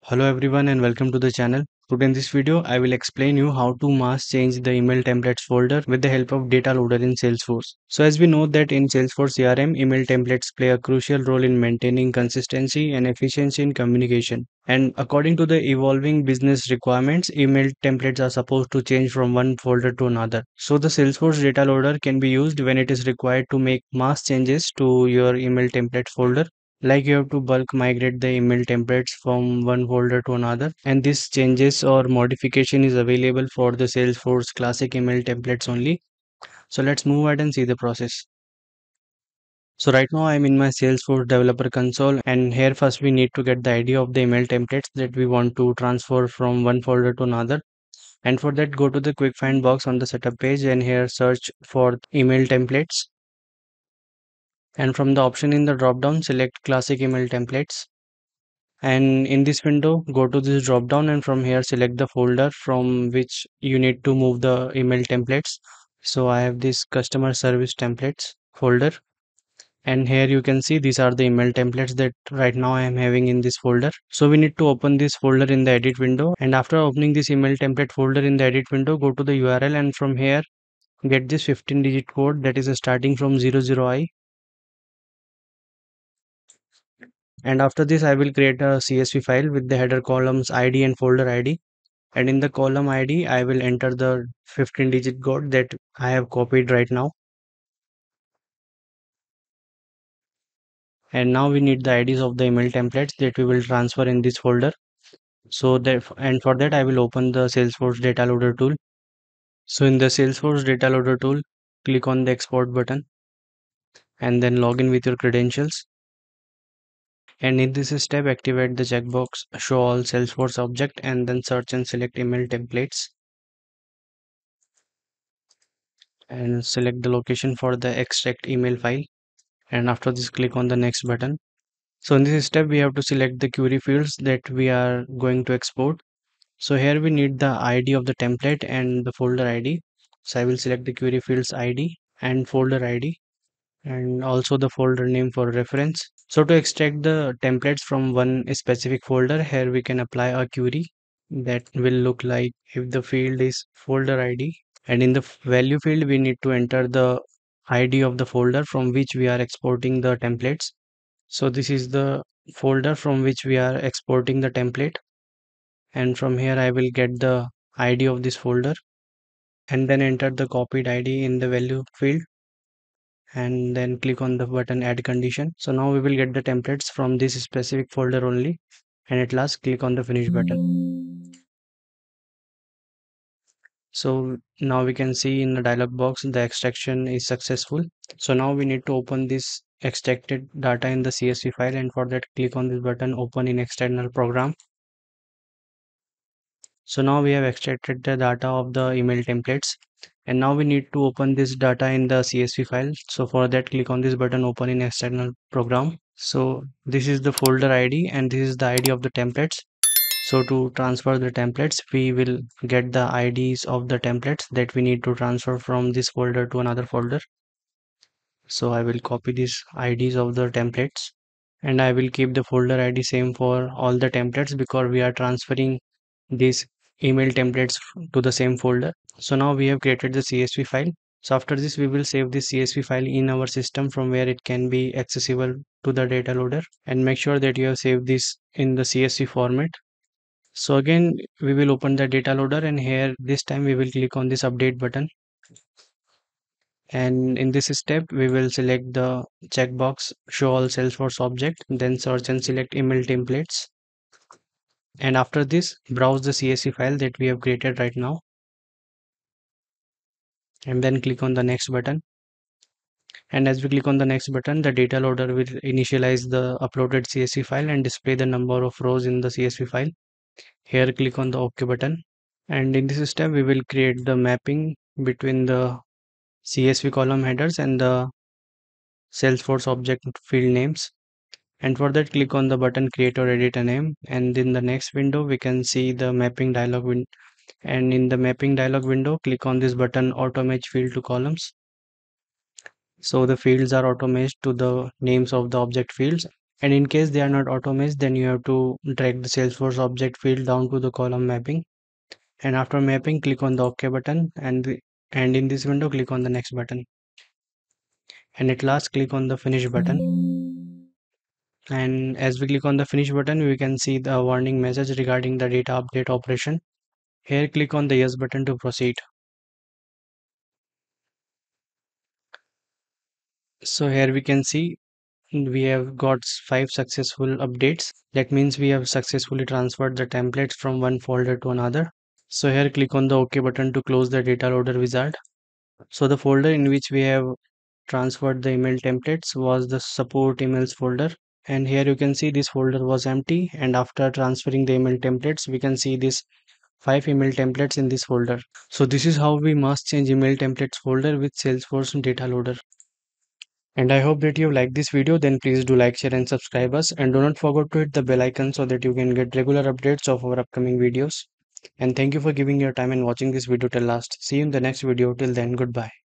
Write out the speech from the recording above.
Hello everyone and welcome to the channel. Today in this video I will explain you how to mass change the email templates folder with the help of data loader in Salesforce. So as we know that in Salesforce CRM, email templates play a crucial role in maintaining consistency and efficiency in communication. And according to the evolving business requirements, email templates are supposed to change from one folder to another. So the Salesforce data loader can be used when it is required to make mass changes to your email template folder, like you have to bulk migrate the email templates from one folder to another, and this changes or modification is available for the Salesforce classic email templates only. So let's move ahead and see the process. So right now I'm in my Salesforce developer console, and here first we need to get the ID of the email templates that we want to transfer from one folder to another. And for that, go to the quick find box on the setup page and here search for email templates, and from the option in the drop down select classic email templates. And in this window, go to this drop down and from here select the folder from which you need to move the email templates. So I have this customer service templates folder, and here you can see these are the email templates that right now I am having in this folder. So we need to open this folder in the edit window, and after opening this email template folder in the edit window, go to the URL and from here get this 15-digit code that is starting from 00I. And after this I will create a CSV file with the header columns ID and folder ID. And in the column ID I will enter the 15-digit code that I have copied right now. And now we need the IDs of the email templates that we will transfer in this folder. So that, and for that I will open the Salesforce data loader tool. So in the Salesforce data loader tool, click on the export button and then log in with your credentials. And in this step activate the checkbox show all Salesforce object and then search and select email templates and select the location for the extract email file. And after this click on the next button. So in this step, we have to select the query fields that we are going to export. So here we need the ID of the template and the folder ID. So I will select the query fields ID and folder ID and also the folder name for reference. So to extract the templates from one specific folder, here we can apply a query that will look like if the field is folder ID, and in the value field we need to enter the ID of the folder from which we are exporting the templates. So this is the folder from which we are exporting the template, and from here I will get the ID of this folder and then enter the copied ID in the value field and then click on the button add condition. So now we will get the templates from this specific folder only, and at last click on the finish button. So now we can see in the dialog box the extraction is successful. So now we need to open this extracted data in the CSV file, and for that click on this button open in external program. So now we have extracted the data of the email templates, and now we need to open this data in the CSV file. So for that click on this button open in external program. So this is the folder ID and this is the ID of the templates. So to transfer the templates we will get the IDs of the templates that we need to transfer from this folder to another folder. So I will copy these IDs of the templates and I will keep the folder ID same for all the templates because we are transferring these email templates to the same folder. So now we have created the CSV file. So after this we will save this CSV file in our system from where it can be accessible to the data loader, and make sure that you have saved this in the CSV format. So again we will open the data loader, and here this time we will click on this update button, and in this step we will select the checkbox show all Salesforce object, then search and select email templates, and after this browse the CSV file that we have created right now and then click on the next button. And as we click on the next button, the data loader will initialize the uploaded CSV file and display the number of rows in the CSV file. Here click on the OK button, and in this step we will create the mapping between the CSV column headers and the Salesforce object field names. And for that click on the button create or edit a name, and in the next window we can see the mapping dialog window, and in the mapping dialog window click on this button auto match field to columns. So the fields are auto matched to the names of the object fields, And in case they are not auto matched, then you have to drag the Salesforce object field down to the column mapping. And after mapping, click on the OK button, and in this window, click on the next button. And at last, click on the finish button. And as we click on the finish button, we can see the warning message regarding the data update operation. Here, click on the yes button to proceed. So here we can see we have got 5 successful updates. That means we have successfully transferred the templates from one folder to another. So here click on the OK button to close the data loader wizard. So the folder in which we have transferred the email templates was the support emails folder. And here you can see this folder was empty, and after transferring the email templates, we can see this 5 email templates in this folder. So this is how we must change email templates folder with Salesforce data loader. And I hope that you have liked this video. Then please do like, share and subscribe us, and do not forget to hit the bell icon so that you can get regular updates of our upcoming videos. And thank you for giving your time and watching this video till last. See you in the next video. Till then, goodbye.